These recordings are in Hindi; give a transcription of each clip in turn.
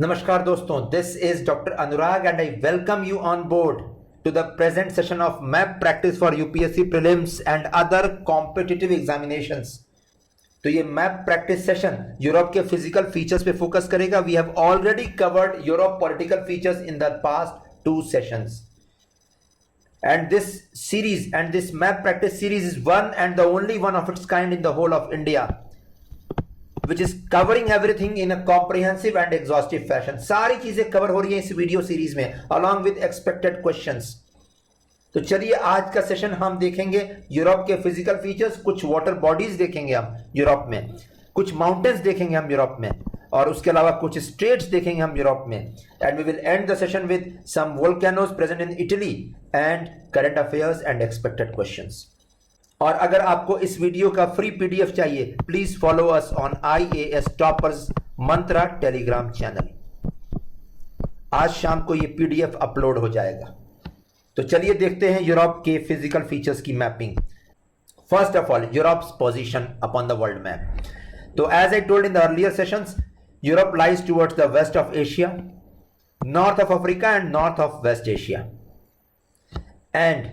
नमस्कार दोस्तों, this is doctor Anurag and I welcome you on board to the present session of map practice for UPSC prelims and other competitive examinations. तो ये मैप प्रैक्टिस सेशन यूरोप के फिजिकल फीचर्स पे फोकस करेगा. We have already covered Europe political features in the past 2 sessions. And this series and this map practice series is one and the only one of its kind in the whole of India, which is covering everything in a comprehensive and exhaustive fashion. सारी चीजें कवर हो रही हैं इस वीडियो सीरीज में along with expected questions. तो चलिए आज का सेशन हम देखेंगे यूरोप के फिजिकल फीचर्स, कुछ वाटर बॉडीज देखेंगे हम यूरोप में, कुछ माउंटेन्स देखेंगे हम यूरोप में, और उसके अलावा कुछ स्टेट्स देखेंगे हम यूरोप में. And we will end the session with some volcanoes present in Italy and current affairs and expected questions. और अगर आपको इस वीडियो का फ्री पीडीएफ चाहिए, please follow us on IAS toppers Mantra Telegram channel. आज शाम को ये पीडीएफ अपलोड हो जाएगा. तो चलिए देखते हैं यूरोप के फिजिकल फीचर्स की mapping. First of all, Europe's position upon the world map. तो as I told in the earlier sessions, Europe lies towards the west of Asia, north of Africa and north of West Asia. And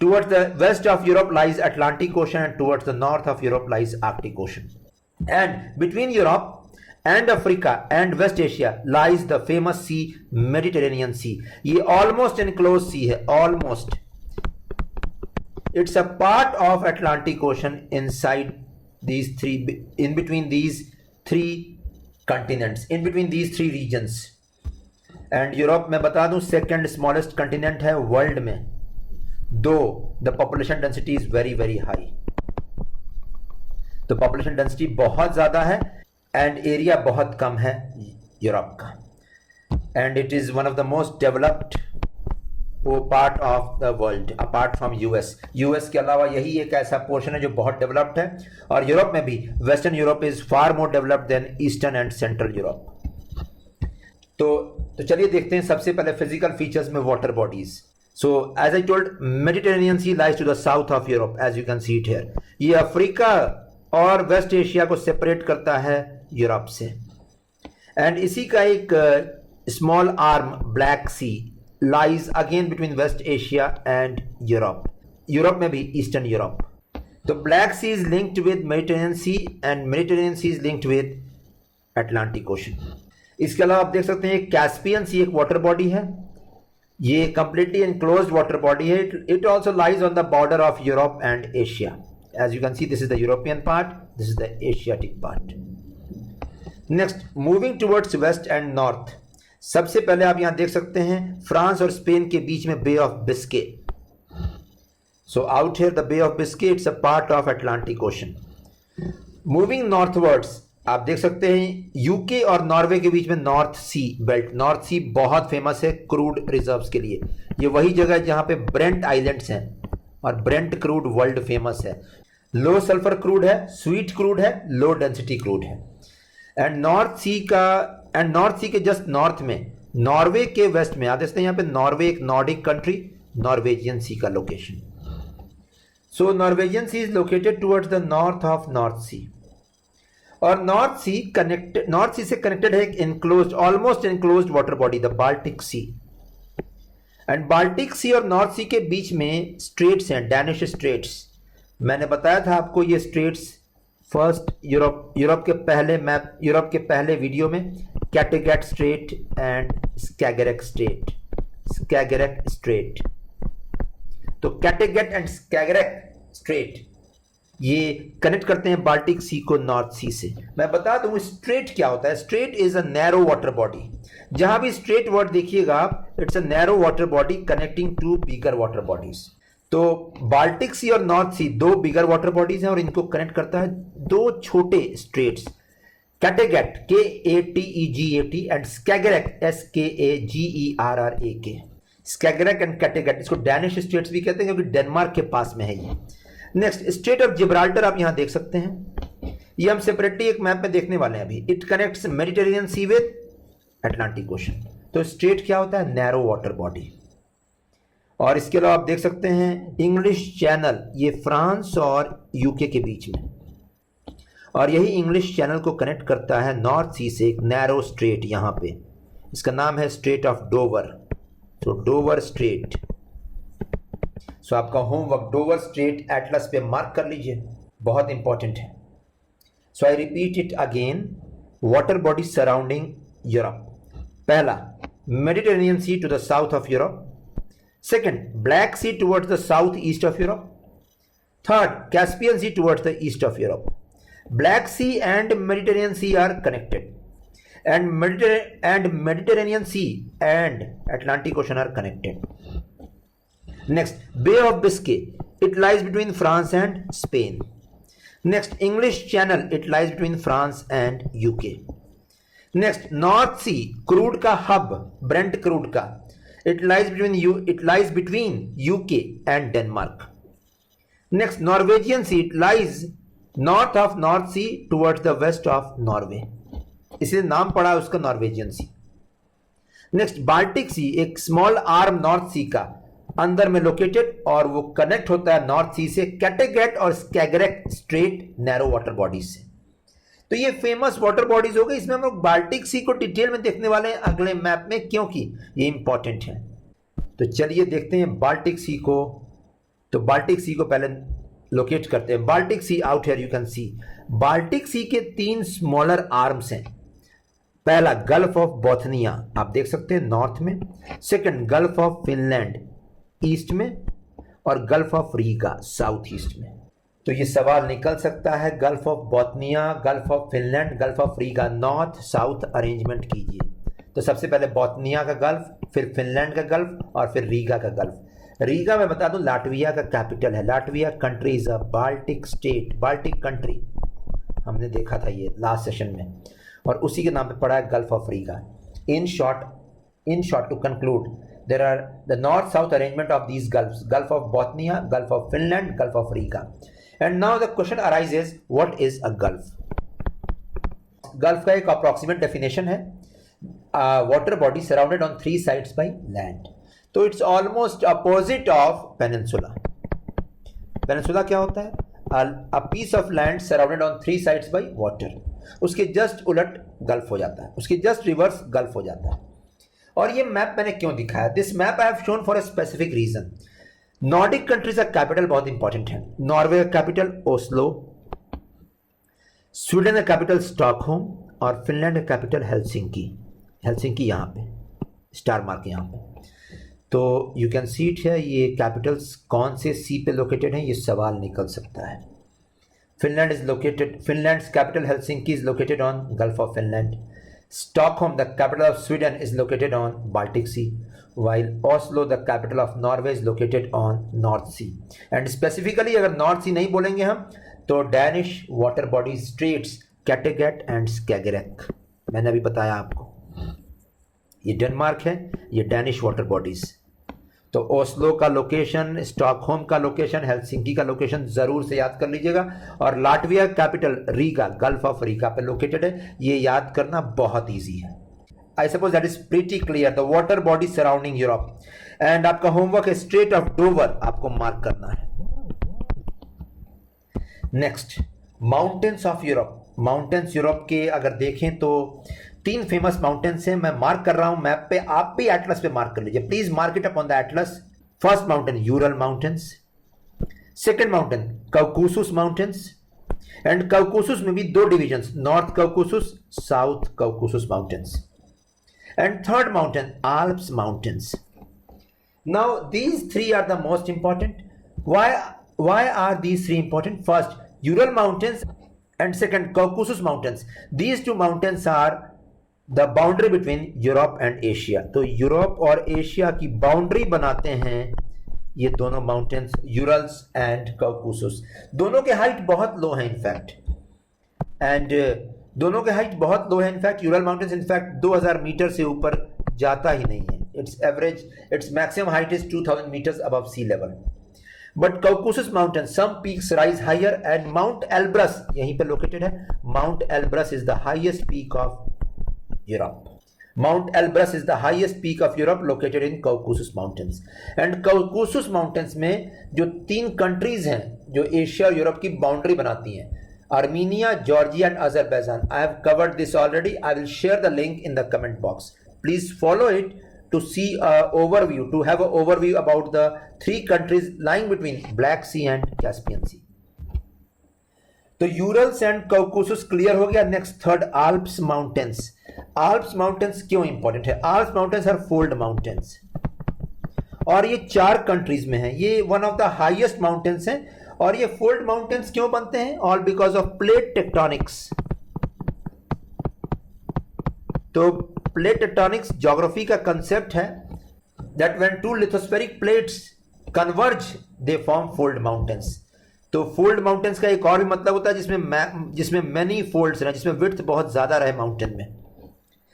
towards the west of Europe lies Atlantic Ocean and towards the north of Europe lies Arctic Ocean. And between Europe and Africa and West Asia lies the famous sea, Mediterranean Sea. ये almost enclosed sea है, almost. It's a part of Atlantic Ocean inside these three, in between these three continents, in between these three regions. And Europe मैं बता दूं second smallest continent है world में, though the population density is very very high. तो population density बहुत ज़्यादा है and area बहुत कम है यूरोप का. And it is one of the most developed part of the world apart from US. US के अलावा यही एक ऐसा पोर्शन है जो बहुत डेवलप्ड है. और यूरोप में भी western Europe is far more developed than eastern and central Europe. तो चलिए देखते हैं सबसे पहले फिजिकल फीचर्स में water bodies. So as I told, Mediterranean Sea lies to the south of Europe, as you can see it here. ये अफ्रीका और वेस्ट एशिया को सेपरेट करता है यूरोप से. एंड इसी का एक small arm Black Sea lies again between West Asia and Europe. Europe में भी ईस्टर्न यूरोप. तो Black Sea is linked with Mediterranean Sea and Mediterranean Sea is linked with Atlantic Ocean. इसके अलावा आप देख सकते हैं कैस्पियन सी एक वाटर बॉडी है. ये कंप्लीटली एनक्लोज्ड वाटर बॉडी है. It also lies on the border of Europe and Asia. As you can see, this is the European part, this is the Asiatic part. Next, moving towards west and north. सबसे पहले आप यहां देख सकते हैं फ्रांस और स्पेन के बीच में Bay of Biscay. So out here the Bay of Biscay, it's a part of Atlantic Ocean. Moving northwards, आप देख सकते हैं यूके और नॉर्वे के बीच में नॉर्थ सी बेल्ट. नॉर्थ सी बहुत फेमस है क्रूड रिजर्व्स के लिए. ये वही जगह है जहां पे ब्रेंट आइलैंड्स हैं और ब्रेंट क्रूड वर्ल्ड फेमस है. लो सल्फर क्रूड है, स्वीट क्रूड है, लो डेंसिटी क्रूड है. एंड नॉर्थ सी के जस्ट नॉर्थ में नॉर्वे के वेस्ट में आप देखते हैं, यहां पे नॉर्वे एक नॉर्डिक कंट्री, नॉर्वेजियन सी का location. So Norwegian Sea is located towards the north of North Sea. और नॉर्थ सी से कनेक्टेड है एक enclosed, almost enclosed water body, the Baltic C. And Baltic Sea और नॉर्थ सी के बीच में स्ट्रेट्स हैं, डैनिश स्ट्रेट्स. मैंने बताया था आपको ये स्ट्रेट्स फर्स्ट यूरोप के पहले वीडियो में, कैटेगट स्ट्रेट एंड स्कैगरेक स्ट्रेट. तो कैटेगट एंड स्कैगरेक स्ट्रेट ये कनेक्ट करते हैं बाल्टिक सी को नॉर्थ सी से. मैं बता दूं स्ट्रेट क्या होता है. Strait is a narrow water body. जहां भी स्ट्रेट वर्ड देखिएगा आप, it's a narrow water body connecting to bigger water bodies. तो बाल्टिक सी और नॉर्थ सी दो बिगर वाटर बॉडीज हैं और इनको कनेक्ट करता है दो छोटे straits, Kattegat KATEGAT and Skagerrak SKAGERRAK. Skagerrak and Kattegat, इसको डैनिश स्ट्रेट्स भी कहते हैं क्योंकि डेनमार्क के पास में है ये. नेक्स्ट, स्ट्रेट ऑफ जिब्राल्टर आप यहां देख सकते हैं. ये हम सेपरेटली एक मैप में देखने वाले हैं अभी. It connects Mediterranean Sea with Atlantic Ocean. तो स्ट्रेट क्या होता है? Narrow water body. और इसके अलावा आप देख सकते हैं इंग्लिश चैनल, ये फ्रांस और यूके के बीच में. और यही इंग्लिश चैनल को कनेक्ट करता है नॉर्थ सी से एक नैरो स्ट्रेट यहां पे. इसका नाम है स्ट्रेट ऑफ डोवर, तो डोवर स्ट्रेट। सो आपका होमवर्क डोवर स्ट्रेट एटलस पे मार्क कर लीजिए, बहुत इंपॉर्टेंट है। So I repeat it again, water body surrounding Europe. पहला, Mediterranean Sea to the south of Europe. Second, Black Sea towards the south east of Europe. Third, Caspian Sea towards the east of Europe. Black Sea and Mediterranean Sea are connected, and Mediterranean Sea and Atlantic Ocean are connected. Next, Bay of Biscay, it lies between France and Spain. Next, English Channel, it lies between France and UK. Next, North Sea, crude का hub, Brent crude का, it lies between UK and Denmark. Next, Norwegian Sea, it lies north of North Sea towards the west of Norway, इसलिए नाम पड़ा है उसका Norwegian Sea. Next, Baltic Sea, एक स्मॉल आर्म नॉर्थ सी का अंदर में लोकेटेड, और वो कनेक्ट होता है नॉर्थ सी से कैटेगेट और स्कैगरेक स्ट्रेट नैरो वाटर बॉडीज से। तो ये फेमस वाटर बॉडीज हो गई। इसमें हम लोग बाल्टिक सी को डिटेल में देखने वाले हैं अगले मैप में, क्योंकि ये इंपॉर्टेंट है। तो चलिए देखते हैं बाल्टिक सी को। तो बाल्टिक सी को पहले लोकेट करते हैं। Baltic Sea, out here you can see, Baltic Sea के 3 स्मॉलर आर्म्स हैं। पहला, गल्फ ऑफ बोथनिया, आप देख सकते हैं नॉर्थ में। Second, gulf of Finland east में, और gulf of Riga south east में। तो ये सवाल निकल सकता है, gulf of Bothnia, Gulf of Finland, Gulf of Riga, north south arrangement कीजिए। तो सबसे पहले बोथनिया का गल्फ, फिर फिनलैंड का गल्फ, और फिर रीगा का गल्फ। रीगा मैं बता दूं लाटविया का कैपिटल है। Latvia country is a Baltic state, Baltic country, हमने देखा था ये लास्ट सेशन में, और उसी के नाम पे पड़ा है gulf of Riga. In short to conclude, there are the north south arrangement of these gulfs, Gulf of Bothnia, Gulf of Finland, Gulf of Riga. And now the question arises, what is a gulf? Gulf का एक अप्रॉक्सीमेट डेफिनेशन है, water body surrounded on 3 sides by land. तो it's almost opposite of peninsula. Peninsula क्या होता है? A piece of land surrounded on 3 sides by water. उसके जस्ट उलट गल्फ हो जाता है, उसके जस्ट रिवर्स गल्फ हो जाता है। और ये मैप मैंने क्यों दिखाया? This map I have shown for a specific region. Nordic countries का कैपिटल बहुत इंपॉर्टेंट है। नॉर्वे का कैपिटल ओस्लो, स्वीडन का कैपिटल स्टॉकहोम, और फिनलैंड का कैपिटल हेलसिंकी। हेलसिंकी यहाँ पे स्टार मार्क यहाँ पे। तो यू कैन सी इट है, ये कैपिटल्स कौन से सी पे लोकेटेड हैं, ये सवाल निकल सकता है। Finland's capital Helsinki is located on Gulf of Finland. Stockholm the capital of Sweden is located on Baltic Sea, while Oslo the capital of Norway is located on North Sea. And specifically अगर North Sea नहीं बोलेंगे हम तो Danish water body straits Kattegat and Skagerrak, मैंने अभी बताया आपको, ये डेनमार्क है, ये डैनिश वाटर बॉडीज। तो ओस्लो का लोकेशन, स्टॉकहोम का लोकेशन, हेलसिंकी का लोकेशन जरूर से याद कर लीजिएगा। और Latvia capital Riga, Gulf of Riga पे लोकेटेड है, ये याद करना बहुत ईजी है। I suppose that is pretty clear. The water body surrounding Europe. And आपका होमवर्क है स्ट्रेट ऑफ डोवर, आपको मार्क करना है। Next, mountains of Europe. Mountains Europe के अगर देखें तो 3 फेमस माउंटेन्स हैं, मैं मार्क कर रहा हूं मैप पे, आप भी एटलस पे मार्क कर लीजिए। Please mark it up on the atlas. First mountain Ural Mountains, second mountain Caucasus Mountains, and Caucasus में भी 2 divisions, north Caucasus, south Caucasus mountains, and third mountain, Alps mountains. Now these 3 are the most important. Why are these 3 important? First, Ural mountains, and second, Caucasus mountains. These 2 mountains are the boundary between Europe and Asia. तो यूरोप और एशिया की बाउंड्री बनाते हैं ये दोनों माउंटेन्स, यूरल्स एंड काउकासस। दोनों के हाइट बहुत लो है इनफैक्ट, एंड दोनों के हाइट बहुत लो है in fact. Ural Mountains in fact 2000 metre से ऊपर जाता ही नहीं है। It's maximum height is 2000 metres above sea level. But Caucasus mountain, some peaks rise higher, and Mount Elbrus यहीं पे लोकेटेड है। Mount Elbrus is the highest peak of Europe. Mount Elbrus is the highest peak of Europe located in Caucasus Mountains. And Caucasus Mountains में जो 3 कंट्रीज हैं जो एशिया और यूरोप की बाउंड्री बनाती हैं, Armenia, Georgia and Azerbaijan. I have covered this already. I will share the link in the comment box. Please follow it to see an overview, to have an overview about the three countries lying between Black Sea and Caspian Sea. तो यूरल्स एंड कॉकेसस क्लियर हो गया. Next third, Alps mountains. Alps mountains क्यों इंपॉर्टेंट है? Alps mountains are fold mountains और ये 4 कंट्रीज में है. ये one of the highest mountains हैं. और ये फोल्ड माउंटेन्स क्यों बनते हैं? All because of plate tectonics. तो प्लेट टेक्टोनिक्स ज्योग्राफी का कंसेप्ट है that when two lithospheric plates converge they form fold mountains. तो फोल्ड माउंटेन्स का एक और भी मतलब होता है जिसमें मैनी फोल्ड्स रहे, जिसमें विड्थ बहुत ज्यादा रहे माउंटेन में.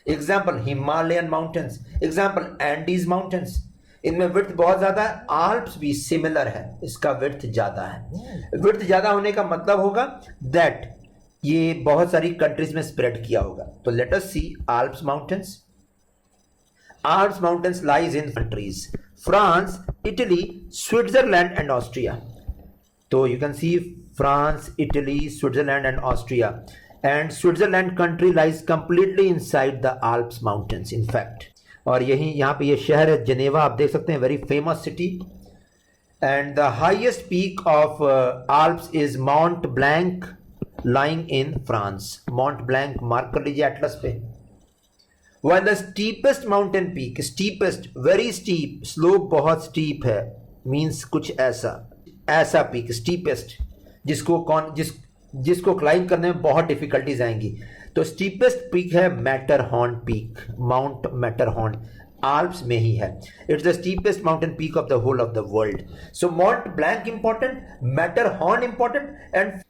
Example Himalayan mountains, example Andes mountains. इनमें विड्थ बहुत ज्यादा है. आल्प्स भी सिमिलर है, इसका विड्थ ज्यादा है. विड्थ ज्यादा होने का मतलब होगा दैट ये बहुत सारी कंट्रीज में स्प्रेड किया होगा. तो let us see Alps mountains. Alps mountains lies in countries France, Italy, Switzerland and Austria. तो you can see France, Italy, Switzerland and Austria. And Switzerland country lies completely inside the Alps mountains in fact. और यही यहाँ पे ये शहर है जेनेवा, आप देख सकते हैं, very famous city. And the highest peak of Alps is mount blank lying in France. Mount blank mark कर लीजिए एटलस पे. While the steepest mountain peak, steepest, very steep, slope बहुत steep है, means कुछ ऐसा पीक, steepest, जिसको क्लाइंब करने में बहुत डिफिकल्टीज आएंगी. तो स्टीपेस्ट पीक है Matterhorn peak, Mount Matterhorn, Alps में ही है. It's the steepest mountain peak of the whole of the world. So Mount Blanc important, Matterhorn important, and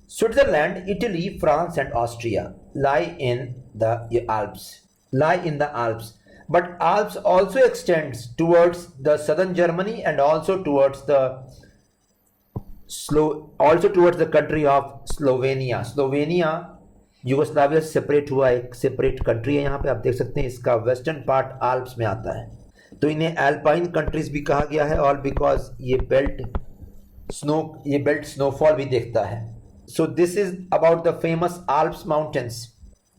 Switzerland, Italy, France and Austria lie in the Alps. But Alps also extends towards the southern Germany and also towards the country of Slovenia. Slovenia Yugoslavia से सेपरेट हुआ एक सेपरेट कंट्री है. यहाँ पे आप देख सकते हैं इसका वेस्टर्न पार्ट आल्प्स में आता है. तो इन्हें एल्पाइन कंट्रीज भी कहा गया है, ऑल बिकॉज ये बेल्ट स्नोफॉल भी देखता है. So this is about the famous Alps mountains.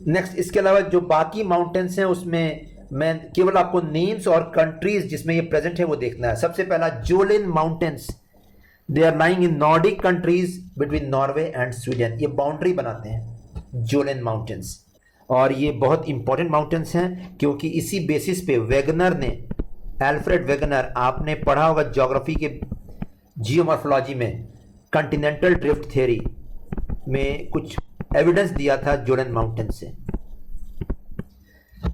Next, इसके अलावा जो बाकी माउंटेन्स हैं उसमें मैं केवल आपको नेम्स और कंट्रीज जिसमें ये प्रेजेंट है वो देखना है. सबसे पहला Kjolen mountains. They are lying in Nordic countries between Norway and Sweden. ये बाउंड्री बनाते हैं जोलिन माउंटेन्स. और ये बहुत इंपॉर्टेंट माउंटेन्स हैं क्योंकि इसी बेसिस पे वेगनर ने, एल्फ्रेड वेगनर, आपने पढ़ा होगा ज्योग्राफी के जियोमॉर्फोलॉजी में, कंटिनेंटल ड्रिफ्ट थ्योरी में कुछ एविडेंस दिया था जोलन माउंटेन से.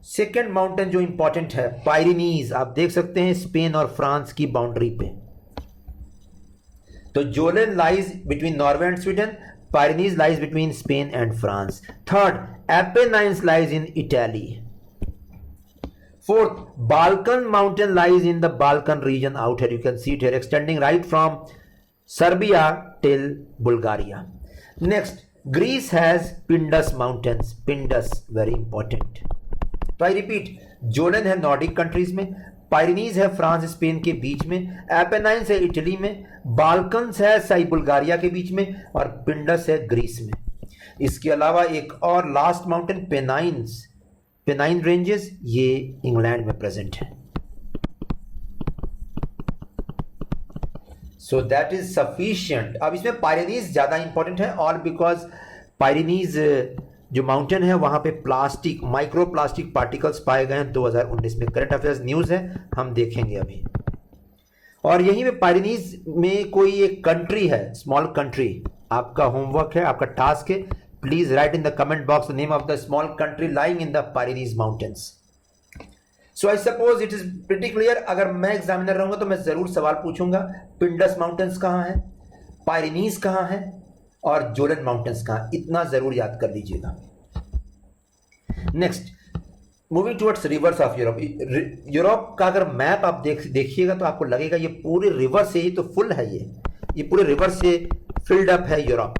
सेकेंड माउंटेन जो इंपॉर्टेंट है पायरिनीज, आप देख सकते हैं स्पेन और फ्रांस की बाउंड्री पे. तो Kjolen lies between Norway and Sweden, Pyrenees lies between Spain and France. Third, Apennines lies in Italy. Fourth, Balkan mountain lies in the Balkan region out here. You can see it here, extending right from Serbia till Bulgaria. Next, Greece has Pindus mountains. Pindus, very important. तो I repeat, जोलन है नॉर्डिक कंट्रीज में, पायरिनीज है फ्रांस स्पेन के बीच में, एपेनाइन्स है इटली में, बाल्कन्स है साई बुल्गारिया के बीच में, और पिंडस है ग्रीस में. इसके अलावा एक और लास्ट माउंटेन पेनाइन रेंजेस, ये इंग्लैंड में प्रेजेंट है. So that is sufficient. अब इसमें पायरिनीज ज्यादा इंपॉर्टेंट है, ऑल बिकॉज पायरिनीज जो माउंटेन है वहां पे माइक्रो प्लास्टिक पार्टिकल्स पाए गए हैं 2019 में. करंट अफेयर्स न्यूज है, हम देखेंगे अभी. और यहीं पे पायरिनीज में कोई एक कंट्री है, स्मॉल कंट्री. आपका होमवर्क है, आपका टास्क है, please write in the comment box the name of the small country lying in the Pyrenees mountains. So I suppose it is pretty clear. अगर मैं एग्जामिनर रहूंगा तो मैं जरूर सवाल पूछूंगा, पिंडस माउंटेन्स कहां है, पायरिनीज कहां है और जोलन माउंटेन्स कहां. इतना जरूर याद कर लीजिएगा. Next, moving towards reverse of Europe. Europe का अगर मैप आप देखिएगा तो आपको लगेगा ये पूरे रिवर से ही तो फुल है. ये पूरे रिवर से फिल्ड अप है यूरोप.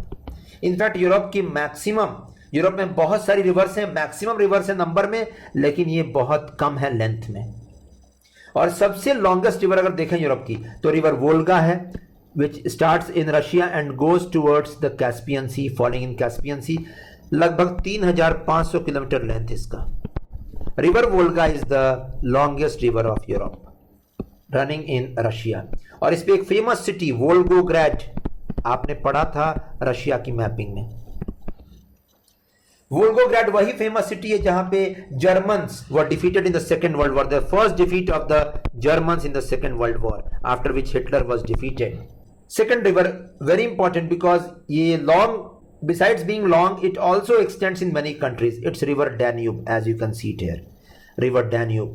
इनफैक्ट यूरोप में बहुत सारी रिवर्स हैं, मैक्सिमम रिवर्स है नंबर में, लेकिन ये बहुत कम है लेंथ में. और सबसे लॉन्गेस्ट रिवर अगर देखें यूरोप की तो रिवर वोल्गा है, which starts in Russia and goes towards the Caspian Sea, falling in Caspian Sea. लगभग 3500 किलोमीटर लेंथ इसका. River Volga is the longest river of Europe, running in Russia. और इस पे एक फेमस सिटी वोल्गोग्रैड आपने पढ़ा था रशिया की मैपिंग में। वोल्गोग्रैड वही फेमस सिटी है जहां पे Germans were defeated in the second world war, the first defeat of the Germans in the second world war, after which Hitler was defeated. Second river very important because ये long, besides being long, it also extends in many countries. It's river Danube, as you can see it here, river Danube.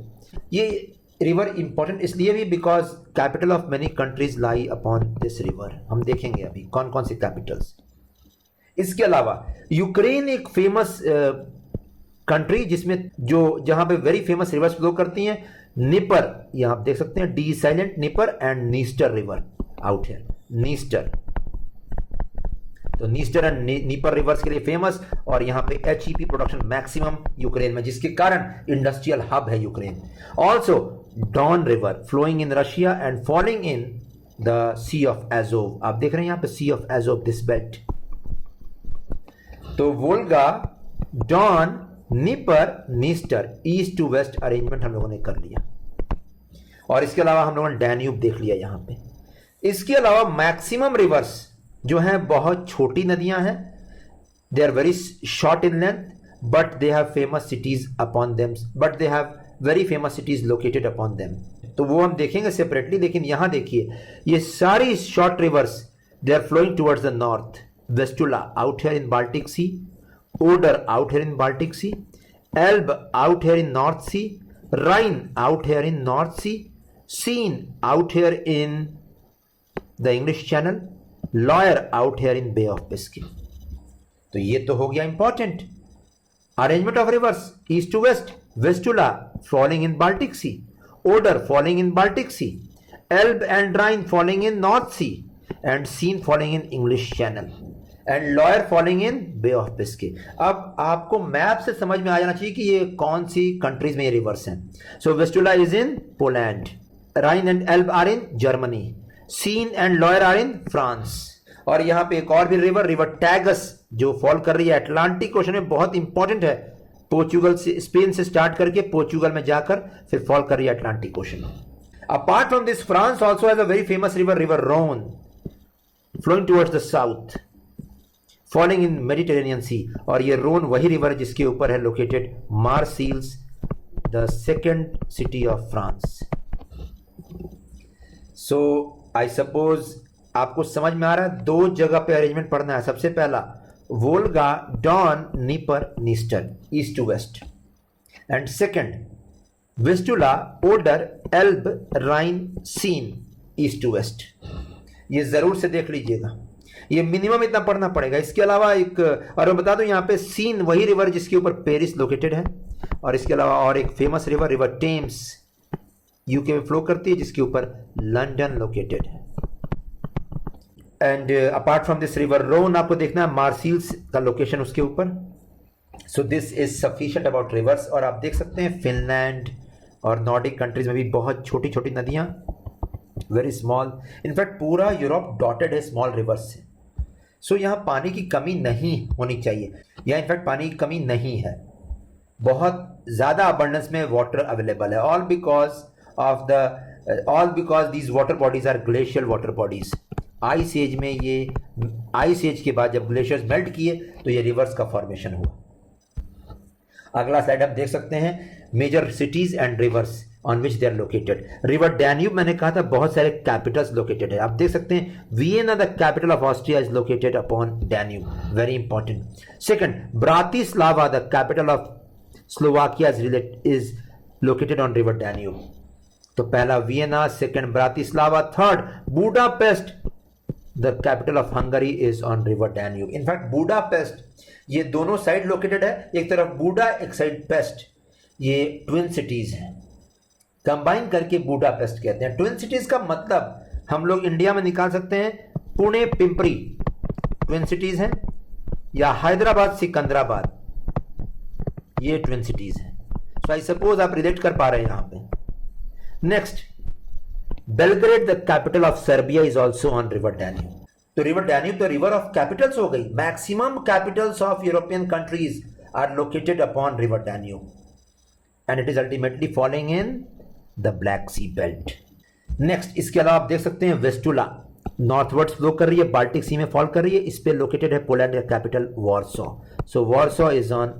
ये river important इसलिए भी because capital of many countries lie upon this river. हम देखेंगे अभी कौन कौन से capitals। इसके अलावा यूक्रेन एक फेमस कंट्री जिसमें जहां पे वेरी फेमस रिवर्स फ्लो करती हैं, निपर, यहां आप देख सकते हैं D silent, Dnieper and Dniester river out है, नीस्टर। तो नीस्टर एंड नीपर रिवर्स के लिए फेमस, और यहां पे एचईपी प्रोडक्शन मैक्सिमम यूक्रेन में, जिसके कारण इंडस्ट्रियल हब है Ukraine. Also Don river flowing in Russia and falling in the Sea of Azov. आप देख रहे हैं यहां पे Sea of Azov, this belt. तो Volga, Don, Dnieper, Dniester, east to west arrangement हम लोगों ने कर लिया। और इसके अलावा हम लोगों ने डैन्यूब देख लिया यहां पे। इसके अलावा मैक्सिमम रिवर्स जो हैं बहुत छोटी नदियां हैं, they are very short in length, but they have famous cities upon them, but they have very famous cities located upon them. तो वो हम देखेंगे सेपरेटली, लेकिन यहां देखिए ये सारी short rivers they are flowing towards the north. Vistula out here in Baltic Sea, Oder out here in Baltic Sea, Elbe out here in North Sea, Rhine out here in North Sea, Seine out here in the English Channel, Loire out here in Bay of Biscay. तो ये तो हो गया important arrangement of rivers, east to west, Vistula falling in Baltic Sea, Oder falling in Baltic Sea, Elbe and Rhine falling in North Sea, and Seine falling in English Channel, and Loire falling in Bay of Biscay. अब आपको मैप से समझ में आ जाना चाहिए कि ये कौन सी कंट्रीज में ये रिवर्स हैं। So Vistula is in Poland, Rhine and Elbe are in Germany, Seine and Loire are in France. और यहां पे एक और भी रिवर टैगस जो फॉल कर रही है अटलांटिक ओशन में, बहुत इंपॉर्टेंट है। पोर्चुगल से, स्पेन से स्टार्ट करके पोर्चुगल में जाकर फिर फॉल कर रही है अटलांटिक ओशन में। Apart from this, France also has a very famous river Rhone flowing towards the south, falling in Mediterranean Sea. और ये रोन वही रिवर जिसके ऊपर है located Marseilles, the second city of France. So I suppose आपको समझ में आ रहा है, दो जगह पे अरेंजमेंट पढ़ना है। सबसे पहला Volga, Don, Dnieper, Dniester, east to west, and second Vistula, Oder, Elbe, Rhine, Seine, east to west. ये जरूर से देख लीजिएगा, ये मिनिमम इतना पढ़ना पड़ेगा। इसके अलावा एक और मैं बता दूं, यहाँ पे सीन वही रिवर जिसके ऊपर पेरिस लोकेटेड है, और इसके अलावा और एक फेमस रिवर टेम्स यूके में फ्लो करती है जिसके ऊपर लंदन लोकेटेड है। And apart from this river Rhone आपको देखना है मार्सिल्स का लोकेशन उसके ऊपर। So this is sufficient about rivers. और आप देख सकते हैं फिनलैंड और नॉर्डिक कंट्रीज में भी बहुत छोटी छोटी नदियां, वेरी स्मॉल। इनफैक्ट पूरा यूरोप डॉटेड है स्मॉल रिवर्स से। सो यहाँ पानी की कमी नहीं होनी चाहिए, यहाँ इनफैक्ट पानी की कमी नहीं है, बहुत ज़्यादा अबंडेंस में वाटर अवेलेबल है। All because these water bodies are glacial water bodies. Ice age में ये, आइस एज के बाद जब ग्लेशियर्स मेल्ट किए तो ये रिवर्स का फॉर्मेशन हुआ। अगला स्लाइड आप देख सकते हैं, major cities and rivers on which they are located. River Danube मैंने कहा था बहुत सारे कैपिटल्स लोकेटेड है। आप देख सकते हैं Vienna the capital of Austria is located upon Danube, very important. Second, Bratislava the capital of Slovakia is located on river Danube. तो पहला Vienna, second Bratislava, third Budapest the capital of Hungary is on river Danube. In fact Budapest, ये दोनों साइड लोकेटेड है, एक तरफ बुडा एक साइड पेस्ट, ये ट्विन सिटीज हैं, कंबाइन करके बुडापेस्ट कहते हैं। ट्विन सिटीज का मतलब हम लोग इंडिया में निकाल सकते हैं, पुणे पिंपरी ट्विन सिटीज हैं, या हैदराबाद सिकंदराबाद, ये ट्विन सिटीज हैं। सो आई सपोज आप रिलेट कर पा रहे हैं यहां पे। Next, Belgrade the capital of Serbia is also on river Danube. तो रिवर डैन्यूब तो रिवर ऑफ कैपिटल्स हो गई। Maximum capitals of European countries are located upon river Danube. and it is ultimately falling in the Black Sea belt. Next इसके अलावा आप देख सकते हैं वेस्टुला नॉर्थवर्ड्स फ्लो कर रही है, बाल्टिक सी में फॉल कर रही है, इस पे लोकेटेड है पोलैंड का capital Warsaw. So Warsaw is on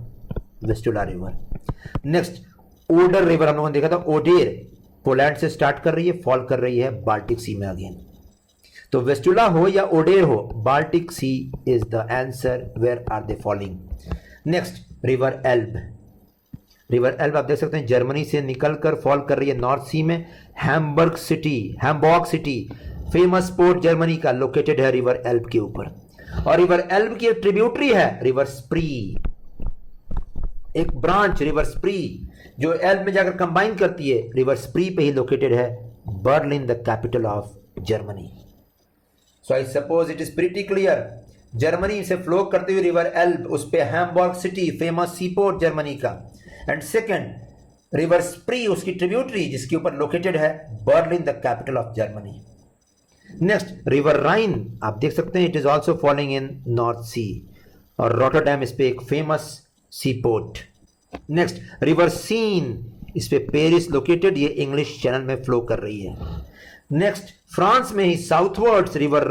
Vistula river. Next Oder river हम लोगों ने देखा था, ओडेर पोलैंड से स्टार्ट कर रही है, फॉल कर रही है बाल्टिक सी में अगेन. तो वेस्टुला हो या ओडेर हो, Baltic Sea is the answer. Where are they falling? Next river Elbe. River Elbe आप देख सकते हैं जर्मनी से निकलकर फॉल कर रही है नॉर्थ सी में. Hamburg city famous port Germany का लोकेटेड है रिवर एल्ब के ऊपर. और रिवर एल्ब की ट्रिब्यूटरी है रिवर स्प्री, एक ब्रांच रिवर स्प्री जो एल्ब में जाकर कंबाइन करती है. रिवर स्प्री पे ही लोकेटेड है Berlin, the capital of Germany. So I suppose it is pretty clear. Germany से फ्लो करते हुए रिवर एल्ब, उस पे Hamburg city famous sea port Germany का. एंड सेकेंड रिवर स्प्री उसकी ट्रिब्यूटरी जिसके ऊपर लोकेटेड है Berlin, the capital of Germany. Next river Rhine आप देख सकते हैं it is also following in North Sea और रॉटरडैम इस पे एक famous sea port. Next river scene, इस पे पेरिस लोकेटेड, ये इंग्लिश चैनल में फ्लो कर रही है. नेक्स्ट फ्रांस में ही साउथवर्ड्स रिवर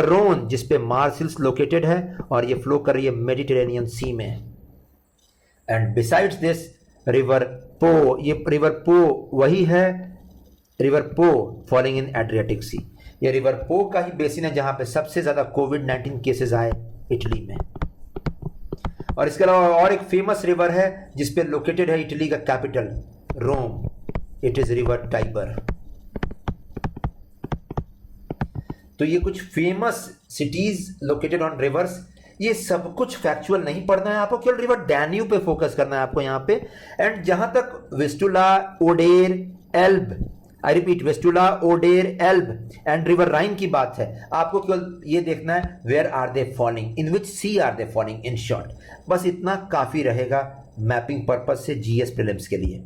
रोन जिस पे मार्सिल्स लोकेटेड है और ये फ्लो कर रही है मेडिटेरेनियन सी में. एंड बिसाइड्स दिस रिवर पो, ये रिवर पो वही है, रिवर पो फॉलिंग इन एड्रियाटिक सी. ये रिवर पो का ही बेसिन है जहां पे सबसे ज्यादा कोविड-19 केसेस आए इटली में. और इसके अलावा और एक फेमस रिवर है जिसपे लोकेटेड है इटली का capital Rome, it is river Tiber. तो ये कुछ famous cities located on rivers. ये सब कुछ फैक्चुअल नहीं पढ़ना है आपको, केवल रिवर डैन्यूब पे फोकस करना है आपको यहाँ पे. एंड जहां तक Vistula, Oder, Elbe, I repeat Vistula, Oder, Elbe and river Rhine की बात है, आपको केवल ये देखना है where are they falling, in which sea are they falling. In short बस इतना काफी रहेगा मैपिंग पर्पज से जीएस प्रीलिम्स के लिए.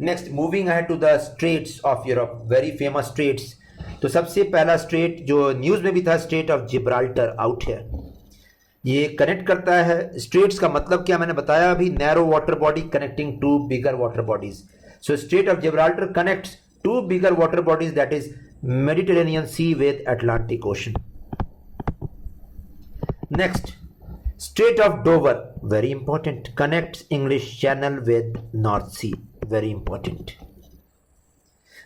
Next moving ahead to the straits of Europe, very famous straits. तो सबसे पहला स्ट्रेट जो न्यूज में भी था, स्ट्रेट ऑफ जिब्राल्टर आउट है. ये कनेक्ट करता है, स्ट्रेट्स का मतलब क्या मैंने बताया अभी, narrow water body connecting to bigger water bodies. So Strait of Gibraltar connects to bigger water bodies, that is Mediterranean Sea with Atlantic Ocean. Next Strait of Dover, very important, connects English Channel with North Sea, very important.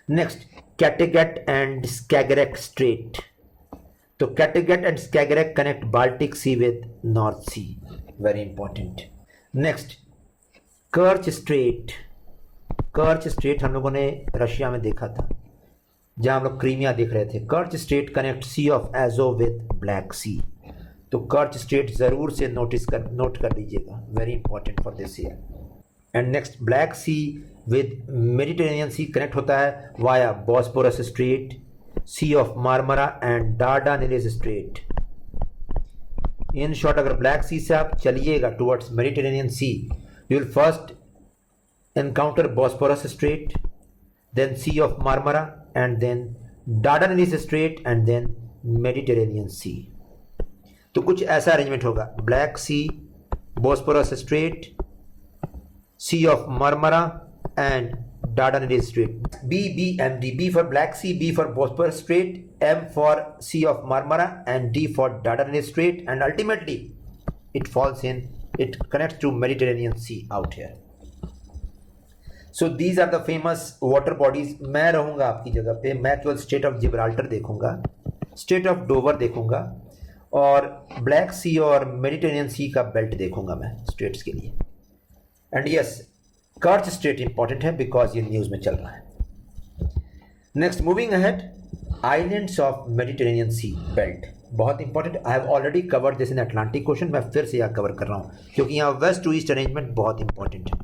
Next Kattegat and Skagerrak strait. तो Kattegat and Skagerrak connect Baltic Sea with North Sea, very important. Next Kerch Strait. Kerch Strait हम लोगों ने रशिया में देखा था जहां हम लोग क्रीमिया देख रहे थे. Kerch Strait connect Sea of Azov with Black Sea. तो कर्च स्ट्रेट जरूर से नोट कर लीजिएगा, very important for this year. And next Black Sea with Mediterranean Sea connect होता है via Bosporus straight, Sea of Marmara and Dardanelles Strait. In short अगर ब्लैक सी से आप चलिएगा towards Mediterranean Sea, you will first encounter Bosporus Strait, then Sea of Marmara and then Dardanelles straight and then Mediterranean Sea. तो कुछ ऐसा अरेंजमेंट होगा, Black Sea, Bosporus straight, Sea of Marmara and Dardanelles Strait. BBMD, B for Black Sea, B for Bosphorus Strait, M for Sea of Marmara and D for Dardanelles Strait, and ultimately it connects to Mediterranean Sea out here. So these are the famous water bodies. मैं रहूंगा आपकी जगह पे, मैं केवल स्ट्रेट ऑफ जिब्राल्टर देखूंगा, स्ट्रेट ऑफ डोवर देखूंगा और ब्लैक सी और मेडिटेरेनियन सी का बेल्ट देखूंगा मैं स्ट्रेट्स के लिए. And yes Kerch Strait important है बिकॉज ये न्यूज में चल रहा है. Next moving ahead, islands of Mediterranean Sea belt, बहुत important. I have already covered this in Atlantic Ocean, मैं फिर से यहाँ कवर कर रहा हूँ क्योंकि यहाँ वेस्ट टू ईस्ट अरेंजमेंट बहुत इंपॉर्टेंट है.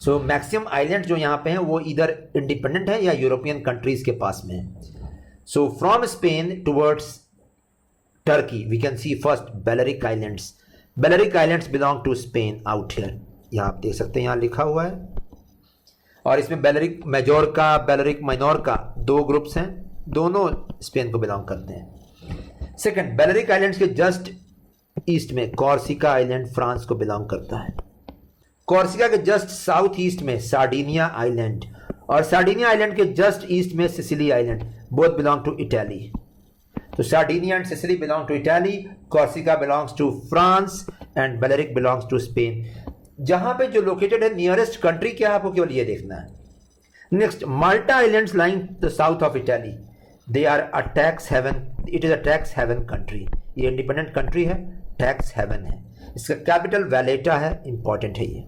सो मैक्सिमम आइलैंड जो यहाँ पे हैं वो इधर इंडिपेंडेंट है या यूरोपियन कंट्रीज के पास में है. So from Spain towards Turkey we can see first Balearic Islands. Balearic Islands belong to Spain out here. यहाँ आप देख सकते हैं, यहाँ लिखा हुआ है. और इसमें बेलरिक मेजोर्का, बेलरिक माइनोर्का दो ग्रुप्स हैं, दोनों स्पेन को बिलोंग करते हैं. सेकंड, बेलरिक आइलैंड्स के जस्ट ईस्ट में कॉर्सिका आइलैंड फ्रांस को बिलोंग करता है. कॉर्सिका के जस्ट साउथ ईस्ट में सार्डिनिया आइलैंड, और सार्डिनिया आइलैंड के जस्ट ईस्ट में Sicily island, both belong to Italy. तो Sardinia and Sicily belong to Italy, Corsica belongs to France and Balearic belongs to Spain. जहां पे जो लोकेटेड है नियरेस्ट कंट्री क्या है, आपको केवल ये देखना है। Next, Malta islands lying the south of Italy, they are a tax haven, it is a tax haven country. ये इंडिपेंडेंट कंट्री है, टैक्स हेवन है। इसका कैपिटल वैलेटा है, इंपॉर्टेंट है ये।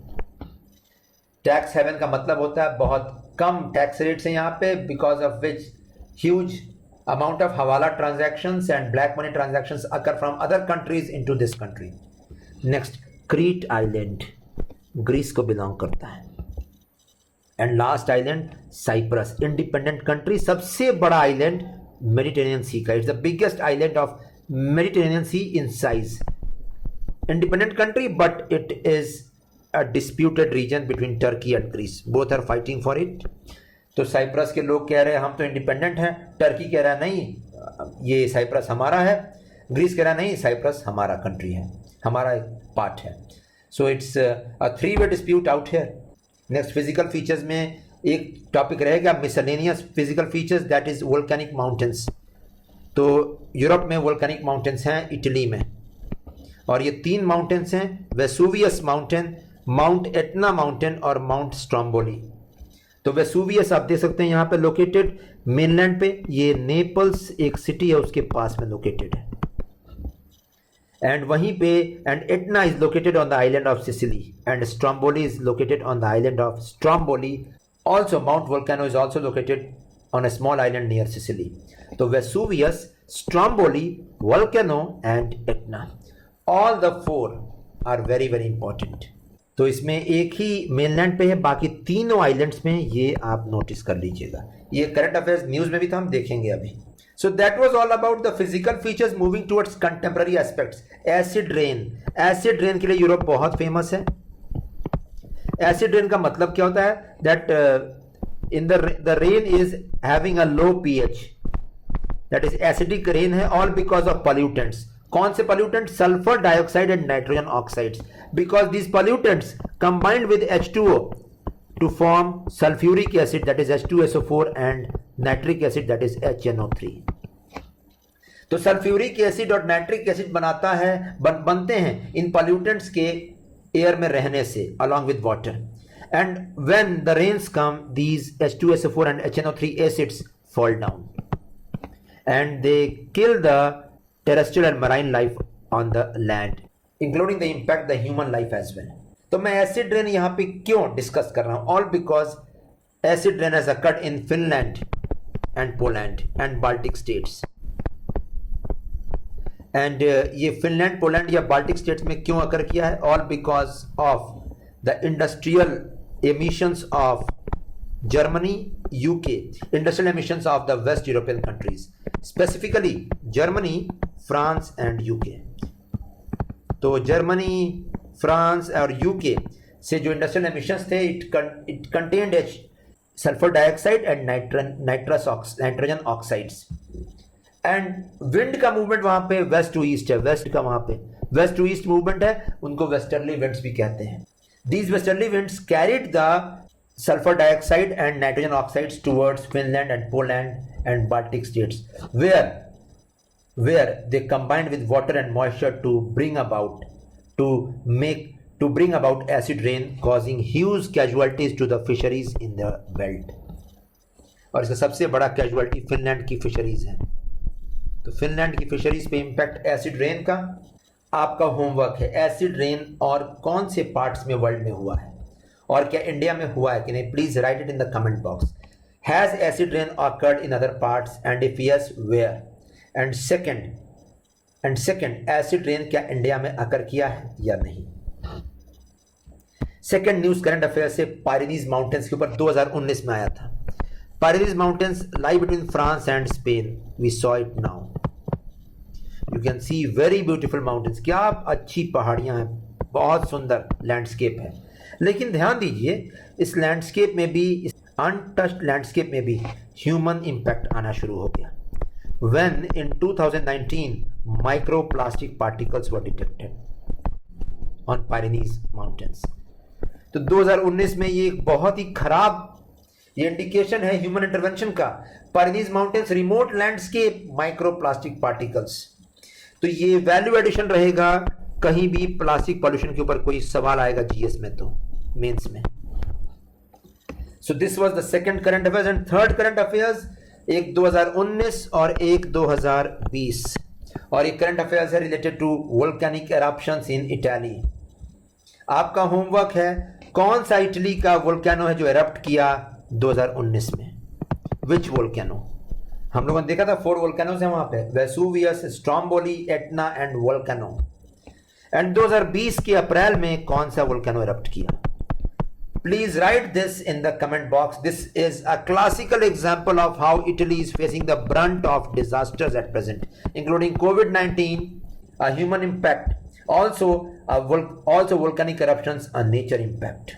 टैक्स हेवन का मतलब होता है बहुत कम टैक्स रेट्स हैं यहाँ पे, because of which huge amount of hawala transactions and black money transactions occur from other countries into this country. Next, Crete island Greece को बिलोंग करता है। And last island Cyprus, independent country, सबसे बड़ा आइलैंड मेडिटेरेनियन सी का, it's the biggest island of Mediterranean sea in size. Independent country but it is a disputed region between Turkey and Greece. Both are fighting for it. तो साइप्रस के लोग कह रहे हैं हम तो इंडिपेंडेंट हैं, टर्की कह रहा है नहीं ये साइप्रस हमारा है, ग्रीस कह रहा है नहीं साइप्रस हमारा कंट्री है, हमारा एक पार्ट है। So it's a 3-way dispute out here. Next, physical features में एक टॉपिक रहेगा miscellaneous physical features, that is volcanic mountains. तो यूरोप में वोल्केनिक माउंटेन्स हैं, इटली में, और ये 3 माउंटेन्स हैं, Vesuvius mountain, mount Etna mountain और माउंट स्ट्रोम्बोली। तो वेसुवियस आप देख सकते हैं यहाँ पे लोकेटेड मेनलैंड पे, ये नेपल्स एक सिटी है उसके पास में लोकेटेड है, एंड वहीं पे, and Etna is located on the island of Sicily and Stromboli is located on the island of Stromboli. Also mount volcano is also located on a small island near Sicily. तो Vesuvius, Stromboli, volcano and Etna, all the 4 are very very important. तो इसमें एक ही मेनलैंड पे है, बाकी तीनों आइलैंड्स में, ये आप नोटिस कर लीजिएगा। ये करंट अफेयर्स न्यूज में भी था, हम देखेंगे अभी। So that was all about the physical features. Moving towards contemporary aspects, acid rain. Acid rain के लिए यूरोप बहुत फेमस है। एसिड रेन का मतलब क्या होता है, that in the rain is having a low pH, that is acidic rain है, ऑल बिकॉज ऑफ पॉल्यूटेंट्स। कौन से pollutant, sulphur dioxide and nitrogen oxides, because these pollutants combined with H2O to form sulfuric acid, that is H2SO4, and nitric acid, that is HNO3। तो सल्फ्यूरिक एसिड और नाइट्रिक एसिड बनाता है, बनते हैं इन पॉल्यूटेंट्स के एयर में रहने से, along with water, and when the rains come, these H2SO4 and HNO3 acids fall down and they kill the terrestrial and marine life on the land, including the impact the human life as well। तो मैं एसिड रेन यहाँ पे क्यों डिस्कस कर रहा हूँ, all because acid rain has occurred in Finland and Poland and Baltic states. And ये फिनलैंड, पोलैंड या बाल्टिक स्टेट्स में क्यों अकर किया है, all because of the industrial emissions of Germany, UK, industrial emissions of the West European countries, specifically Germany, France and UK। तो जर्मनी, फ्रांस और यूके से जो इंडस्ट्रियल एमिशंस थे, it contained sulphur dioxide and nitrogen oxides. And wind का मूवमेंट वहां पे वेस्ट टू ईस्ट है, वेस्ट का वहां पे वेस्ट टू ईस्ट मूवमेंट है, उनको वेस्टर्ली विंड्स भी कहते हैं। These westerly winds carried the sulfur dioxide and nitrogen oxides towards Finland and Poland and Baltic states, where they combined with water and moisture to bring about acid rain, causing huge casualties to the fisheries in the belt। और इसका सबसे बड़ा कैजुअलिटी फिनलैंड की फिशरीज है। तो फिनलैंड की फिशरीज पे इंपैक्ट एसिड रेन का आपका होमवर्क है। एसिड रेन और कौन से पार्ट्स में वर्ल्ड में हुआ है और क्या इंडिया में हुआ है कि नहीं, please write it in the comment box. Has acid rain occurred in other parts and if yes where, and second acid rain क्या इंडिया में अकर किया है या नहीं। सेकंड न्यूज करंट अफेयर से पायरेनीज माउंटेन्स के ऊपर 2019 में आया था। Pyrenees mountains lie between France and Spain, we saw it now, you can see very beautiful mountains, क्या अच्छी पहाड़ियां हैं, बहुत सुंदर लैंडस्केप है। लेकिन ध्यान दीजिए, इस लैंडस्केप में भी, इस अनटच्ड लैंडस्केप में भी ह्यूमन इंपैक्ट आना शुरू हो गया। When in 2019 microplastic particles were detected on Pyrenees mountains, तो 2019 में ये एक बहुत ही खराब ये इंडिकेशन है ह्यूमन इंटरवेंशन का। पर in these mountains remote landscape micro plastic particles, तो ये वैल्यू एडिशन रहेगा कहीं भी प्लास्टिक पॉल्यूशन के ऊपर कोई सवाल आएगा जीएस में तो मेंस में। So this was the second current affairs. And third current affairs, एक 2019 और एक 2020, और एक करंट अफेयर्स है related to volcanic eruptions in Italy. आपका होमवर्क है कौन सा इटली का वोल्केनो है जो एरप्ट किया 2019 में, विच वोल्केनो। हम लोगों ने देखा था 4 वोल्केनोज हैं वहां पे, Vesuvius, Stromboli, Etna and volcano. And 2020 के अप्रैल में कौन सा वोल्केनो एरप्ट किया। Please write this in the comment box. This is a classical example of how Italy is facing the brunt of disasters at present, including COVID-19, a human impact, also volcanic eruptions, a nature impact.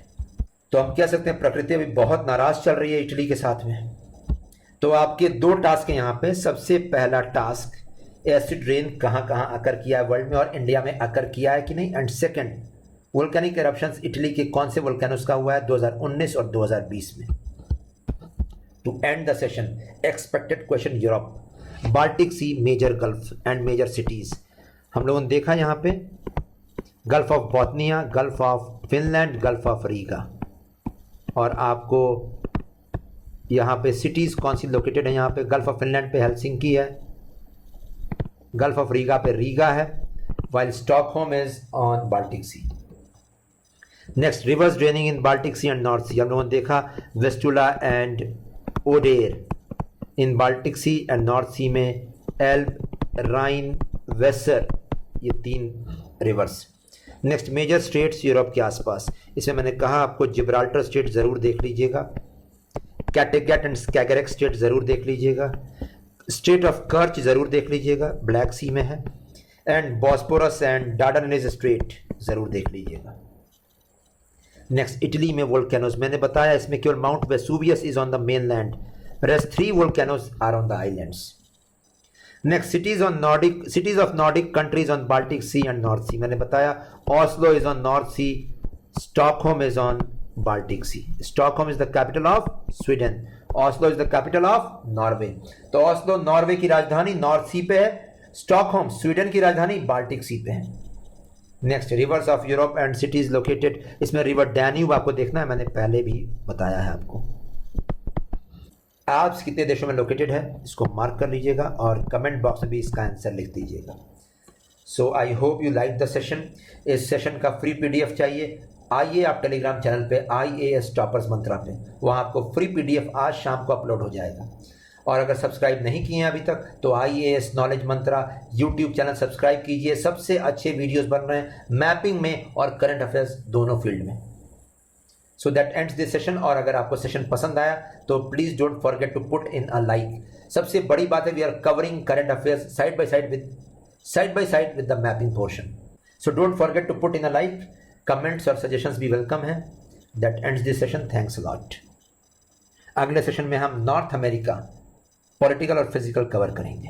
तो हम कह सकते हैं प्रकृति अभी बहुत नाराज चल रही है इटली के साथ में। तो आपके 2 टास्क हैं यहाँ पे। सबसे पहला टास्क, एसिड रेन कहाँ कहाँ अकर किया है वर्ल्ड में और इंडिया में अकर किया है कि नहीं। एंड सेकेंड, वोल्केनिक एरप्शंस इटली के कौन से वोल्केनोस का हुआ है 2019 और 2020 में। To end the session, expected question Europe, Baltic Sea, major gulf and major cities. हम लोगों ने देखा यहाँ पे gulf of Bothnia, Gulf of Finland, Gulf of Riga, और आपको यहाँ पे सिटीज कौन सी लोकेटेड है। यहाँ पे गल्फ ऑफ फिनलैंड पे हेलसिंकी है, गल्फ ऑफ रीगा पे रीगा है, while Stockholm is on Baltic sea. Next, rivers draining in Baltic C and North sea. हम लोगों ने देखा Vistula and Oder in Baltic C and North sea में एल्ब, राइन, वेसर, ये 3 rivers. Next, major states Europe के आसपास। इसमें मैंने कहा आपको जिब्राल्टर स्टेट ज़रूर देख लीजिएगा, कैटेगट एंड स्कैगरेक स्टेट ज़रूर देख लीजिएगा, स्टेट ऑफ कर्च ज़रूर देख लीजिएगा, ब्लैक सी में है, and Bosporus and Dardanelles straight ज़रूर देख लीजिएगा। नेक्स्ट, इटली में वोल्केनोज मैंने बताया, इसमें केवल mount Vesuvius is on the mainland, rest 3 volcanoes are on the islands. Next, cities of Nordic countries on Baltic C and North sea. मैंने बताया Oslo is on North sea, Stockholm is on Baltic sea. Stockholm is the capital of Sweden, Oslo is the capital of Norway. तो ऑस्लो नॉर्वे की राजधानी नॉर्थ सी पे है, स्टॉकहोम स्वीडन की राजधानी बाल्टिक सी पे है। Next, reverse of Europe and cities located. इसमें रिवर डैन्यूब आपको देखना है, मैंने पहले भी बताया है आपको। एल्प्स कितने देशों में लोकेटेड है इसको मार्क कर लीजिएगा और कमेंट बॉक्स में भी इसका आंसर लिख दीजिएगा। So I hope you like the session. इस सेशन का फ्री पीडीएफ चाहिए, आइए आप टेलीग्राम चैनल पे IAS टॉपर्स मंत्रा पे, वहाँ आपको फ्री पीडीएफ आज शाम को अपलोड हो जाएगा। और अगर सब्सक्राइब नहीं किए हैं अभी तक तो IAS नॉलेज मंत्रा यूट्यूब चैनल सब्सक्राइब कीजिए। सबसे अच्छे वीडियोस बन रहे हैं मैपिंग में और करंट अफेयर्स दोनों फील्ड में। So that ends this session. और अगर आपको सेशन पसंद आया तो please don't forget to put in a like. सबसे बड़ी बात है, we are covering current affairs side by side with the mapping portion. So don't forget to put in a like. Comments और सजेशंस भी वेलकम है। That ends this session, thanks a lot. अगले सेशन में हम नॉर्थ अमेरिका पॉलिटिकल और फिजिकल कवर करेंगे।